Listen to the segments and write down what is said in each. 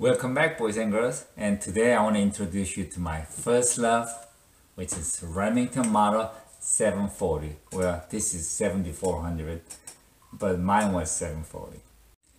Welcome back, boys and girls, and today I want to introduce you to my first love, which is Remington model 740. Well, this is 7400, but mine was 740.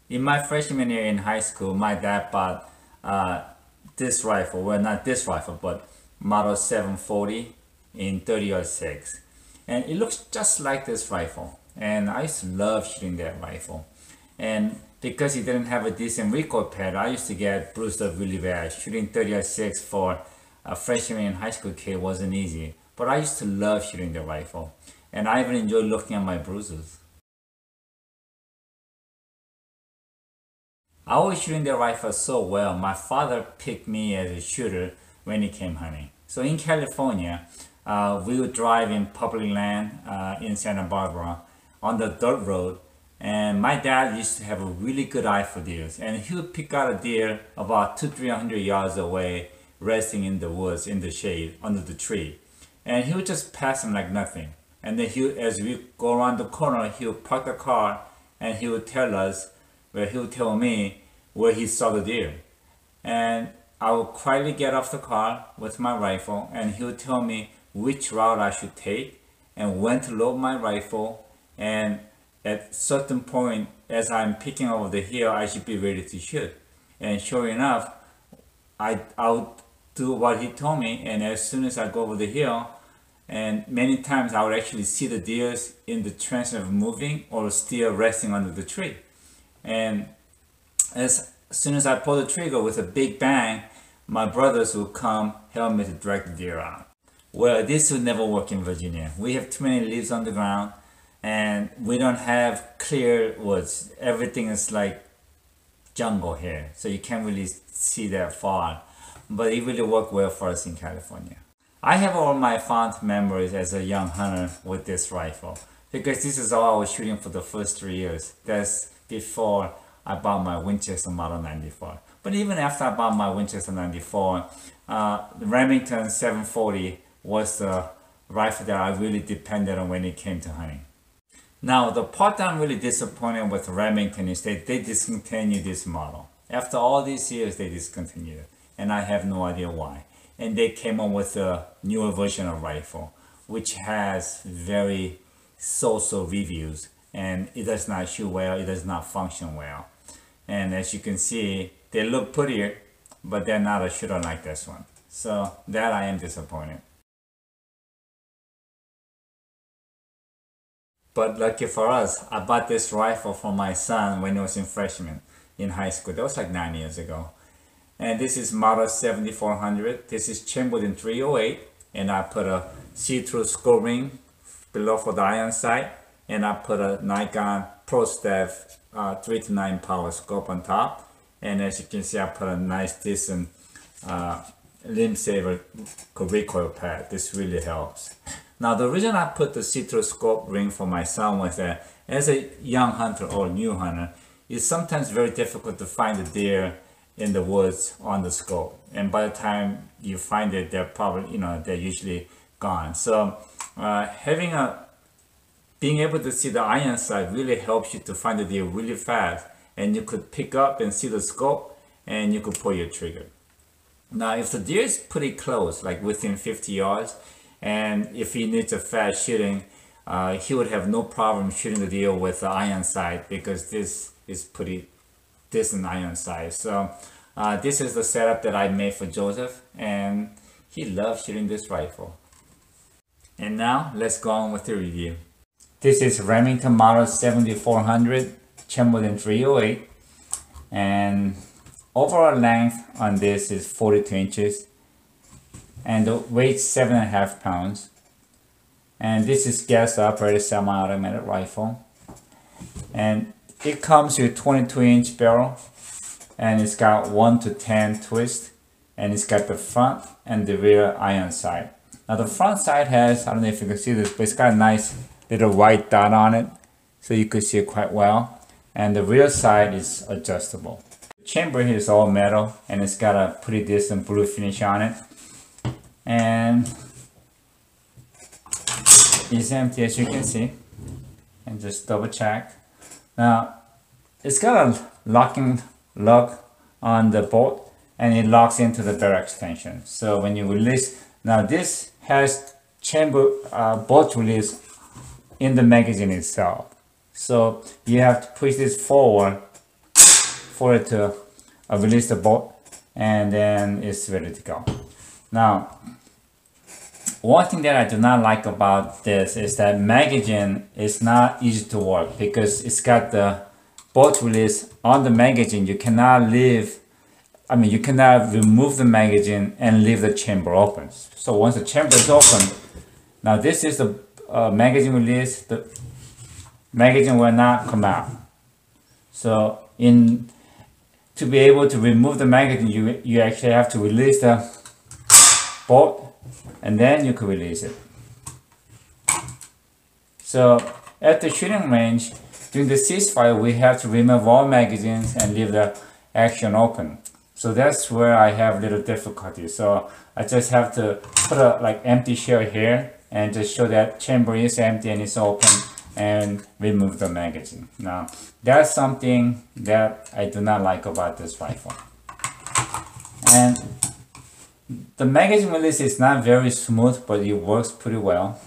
In my freshman year in high school, my dad bought this rifle, well, not this rifle, but model 740 in 30-06, and it looks just like this rifle, and I used to love shooting that rifle. And because he didn't have a decent recoil pad, I used to get bruised up really bad. Shooting 30-06 for a freshman in high school kid wasn't easy, but I used to love shooting the rifle, and I even enjoyed looking at my bruises. I was shooting the rifle so well, my father picked me as a shooter when he came hunting. So in California, we would drive in public land in Santa Barbara on the dirt road, and my dad used to have a really good eye for deers, and he would pick out a deer about 200-300 yards away, resting in the woods in the shade under the tree, and he would just pass him like nothing. And then as we go around the corner, he would park the car and he would tell me where he saw the deer, and I would quietly get off the car with my rifle, and he would tell me which route I should take and when to load my rifle, and at certain point as I'm picking over the hill I should be ready to shoot. And sure enough, I would do what he told me, and as soon as I go over the hill, and many times I would actually see the deers in the transit of moving or still resting under the tree. And as soon as I pull the trigger with a big bang, my brothers would come help me to drag the deer out. Well, this would never work in Virginia. We have too many leaves on the ground, and we don't have clear woods. Everything is like jungle here, so you can't really see that far. But it really worked well for us in California. I have all my fond memories as a young hunter with this rifle, because this is all I was shooting for the first 3 years. That's before I bought my Winchester Model 94. But even after I bought my Winchester 94, the Remington 740 was the rifle that I really depended on when it came to hunting. Now, the part that I'm really disappointed with Remington is that they discontinued this model. After all these years, they discontinued it, and I have no idea why. And they came up with a newer version of rifle, which has very so-so reviews, and it does not shoot well, it does not function well. And as you can see, they look prettier, but they're not a shooter like this one. So that I am disappointed. But lucky for us, I bought this rifle for my son when he was in freshman in high school. That was like 9 years ago. And this is model 7400. This is chambered in 308, and I put a see-through scope ring below for the iron sight, and I put a Nikon Pro Staff 3 to 9 power scope on top. And as you can see, I put a nice decent limb saver recoil pad. This really helps. Now, the reason I put the see-through scope ring for my son was that as a young hunter or new hunter, it's sometimes very difficult to find the deer in the woods on the scope. And by the time you find it, they're probably, they're usually gone. So being able to see the iron sight really helps you to find the deer really fast, and you could pick up and see the scope, and you could pull your trigger. Now, if the deer is pretty close, like within 50 yards, and if he needs a fast shooting, he would have no problem shooting the deer with the iron sight, because this is pretty decent iron sight. So this is the setup that I made for Joseph, and he loves shooting this rifle. And now let's go on with the review. This is Remington Model 7400, chambered in 308, and overall length on this is 42 inches, and the weight 7.5 pounds. And this is gas operated semi-automatic rifle, and it comes with 22-inch barrel, and it's got 1 to 10 twist, and it's got the front and the rear iron sight. Now the front sight has, I don't know if you can see this, but it's got a nice little white dot on it, so you can see it quite well. And the rear side is adjustable. The chamber here is all metal, and it's got a pretty decent blue finish on it. And it's empty, as you can see. And just double check. Now, it's got a locking lug on the bolt and it locks into the barrel extension. So when you release, now this has chamber bolt release in the magazine itself. So you have to push this forward for it to release the bolt, and then it's ready to go. Now, one thing that I do not like about this is that magazine is not easy to work because it's got the bolt release on the magazine. You cannot you cannot remove the magazine and leave the chamber open. So once the chamber is open, now this is the magazine release, the magazine will not come out. So to be able to remove the magazine, you actually have to release the bolt and then you can release it. So at the shooting range, during the ceasefire, we have to remove all magazines and leave the action open. So that's where I have little difficulty. So I just have to put a empty shell here and just show that chamber is empty and it's open and remove the magazine. Now that's something that I do not like about this rifle. And the magazine release is not very smooth, but it works pretty well.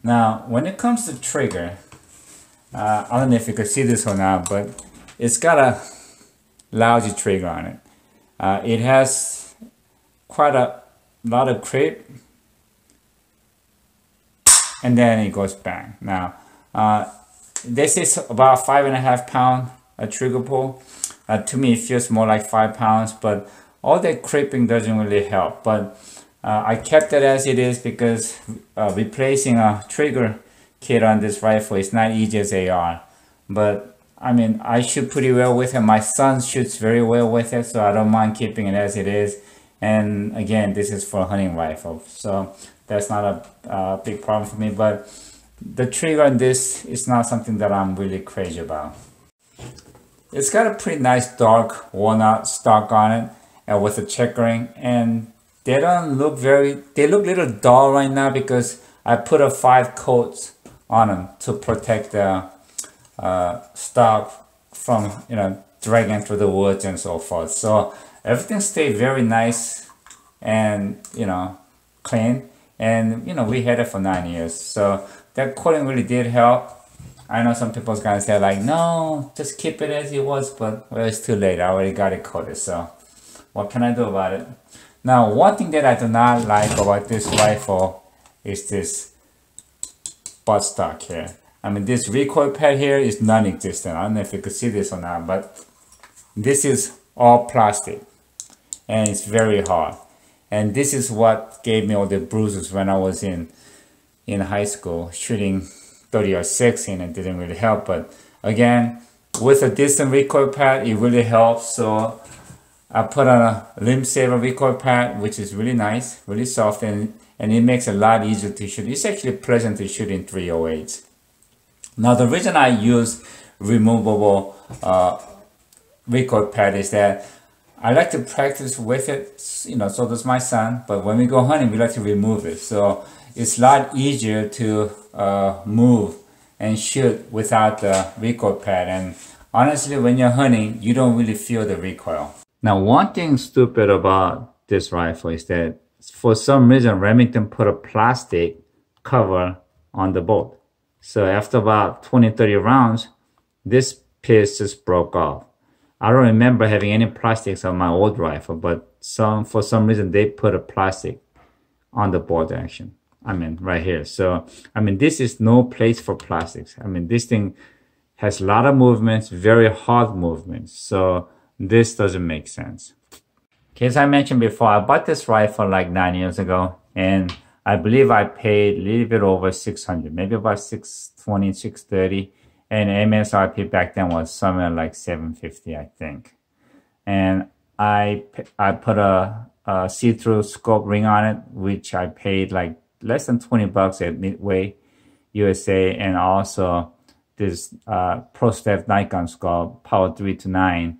Now when it comes to trigger, I don't know if you can see this or not, but it's got a Lousy Trigger on it. It has quite a lot of creep, and then it goes bang. Now this is about 5.5 pound trigger pull. To me it feels more like 5 pounds, but all that creeping doesn't really help. But I kept it as it is because replacing a trigger kit on this rifle is not easy as AR. But I mean, I shoot pretty well with it. My son shoots very well with it, so I don't mind keeping it as it is. And again, this is for a hunting rifle, so that's not a big problem for me. But the trigger on this is not something that I'm really crazy about. It's got a pretty nice dark walnut stock on it, and with the checkering, and they don't look they look a little dull right now because I put a 5 coats on them to protect the stock from dragging through the woods and so forth. So everything stayed very nice and clean, and we had it for 9 years, so that coating really did help. I know some people's gonna say like, no, just keep it as it was, but well, it's too late. I already got it coated, so what can I do about it? Now, one thing that I do not like about this rifle is this buttstock here. I mean, this recoil pad here is non-existent. I don't know if you could see this or not, but this is all plastic and it's very hard. And this is what gave me all the bruises when I was in high school shooting 30 or 16, and it didn't really help. But again, with a decent recoil pad, it really helps. So I put on a limb saver recoil pad, which is really nice, really soft, and it makes it a lot easier to shoot. It's actually pleasant to shoot in 308s. Now the reason I use removable recoil pad is that I like to practice with it, so does my son, but when we go hunting we like to remove it. So it's a lot easier to move and shoot without the recoil pad, and honestly when you're hunting you don't really feel the recoil. Now one thing stupid about this rifle is that for some reason Remington put a plastic cover on the bolt. So after about 20-30 rounds, this piece just broke off. I don't remember having any plastics on my old rifle, but for some reason they put a plastic on the bolt action. I mean, right here. So, I mean, this is no place for plastics. I mean, this thing has a lot of movements, very hard movements. So this doesn't make sense. Okay, as I mentioned before, I bought this rifle like 9 years ago, and I believe I paid a little bit over 600, maybe about 620, 630. And MSRP back then was somewhere like 750, I think. And I put a see-through scope ring on it, which I paid like less than 20 bucks at Midway USA, and also this ProStep Nikon scope, Power 3 to 9,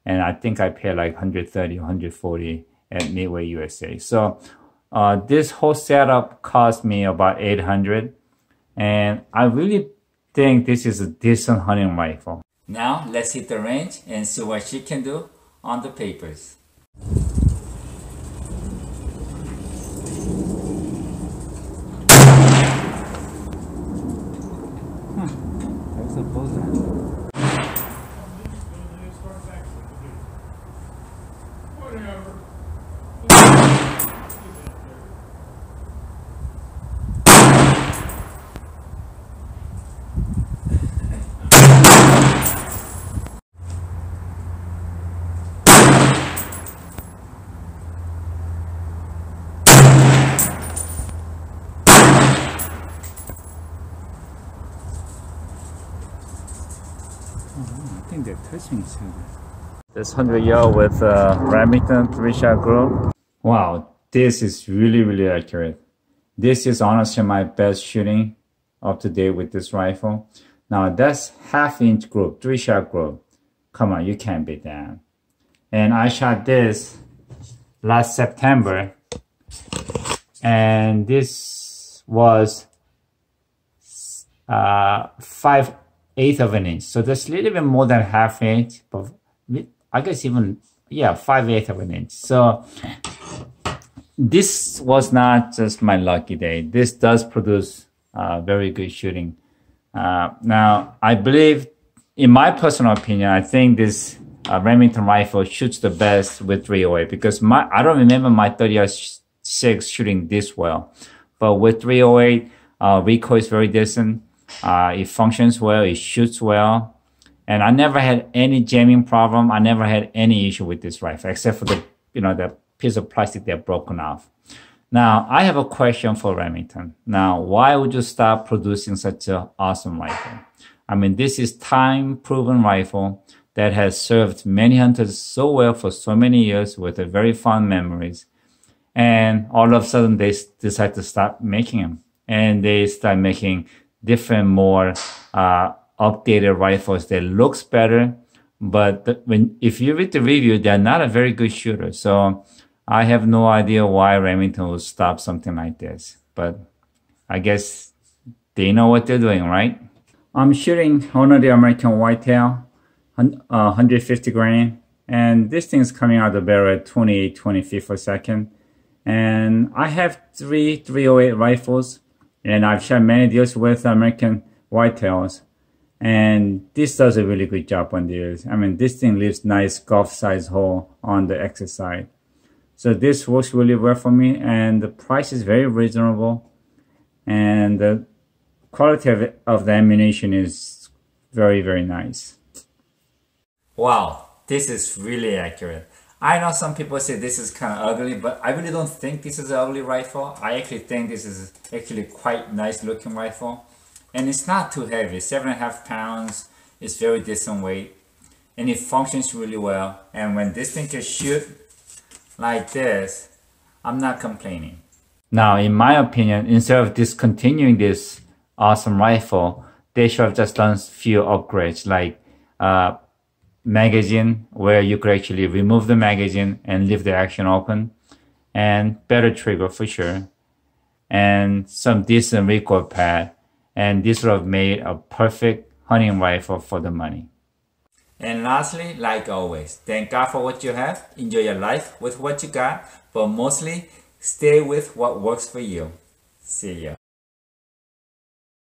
and I think I paid like 130 or 140 at Midway USA. So this whole setup cost me about 800, and I really think this is a decent hunting rifle. Now let's hit the range and see what she can do on the papers. There's a buzzer. I think they're touching each other. This 100-yard with Remington 3-shot group. Wow, this is really accurate. This is honestly my best shooting up to date with this rifle. Now that's half-inch group, 3-shot group. Come on, you can't beat that. And I shot this last September, and this was 5/8 of an inch. So that's a little bit more than half inch, but I guess even, yeah, 5/8 of an inch. So this was not just my lucky day. This does produce very good shooting. Now, I believe, in my personal opinion, I think this Remington rifle shoots the best with 308 because I don't remember my 30-06 shooting this well. But with 308, recoil is very decent. It functions well, it shoots well. And I never had any jamming problem. I never had any issue with this rifle, except for the, the piece of plastic that broken off. Now, I have a question for Remington. Now, why would you stop producing such an awesome rifle? I mean, this is time-proven rifle that has served many hunters so well for so many years with very fond memories. And all of a sudden, they decide to stop making them. And they start making different, more updated rifles that looks better. But if you read the review, they're not a very good shooter. So I have no idea why Remington would stop something like this. But I guess they know what they're doing, right? I'm shooting one of the American whitetail, 150 grain. And this thing's coming out of the barrel at 20 feet per second. And I have 308 rifles. And I've shot many deals with American whitetails. And this does a really good job on these. I mean, this thing leaves nice golf-size hole on the exit side. So this works really well for me. And the price is very reasonable. And the quality of the ammunition is very nice. Wow, this is really accurate. I know some people say this is kind of ugly, but I really don't think this is an ugly rifle. I actually think this is actually quite nice looking rifle. And it's not too heavy, 7.5 pounds. It's very decent weight. And it functions really well. And when this thing can shoot like this, I'm not complaining. Now, in my opinion, instead of discontinuing this awesome rifle, they should have just done a few upgrades, like magazine, where you could actually remove the magazine and leave the action open, and better trigger for sure, and some decent recoil pad. And this would have made a perfect hunting rifle for the money. And lastly, like always, thank God for what you have. Enjoy your life with what you got, but mostly stay with what works for you. See ya.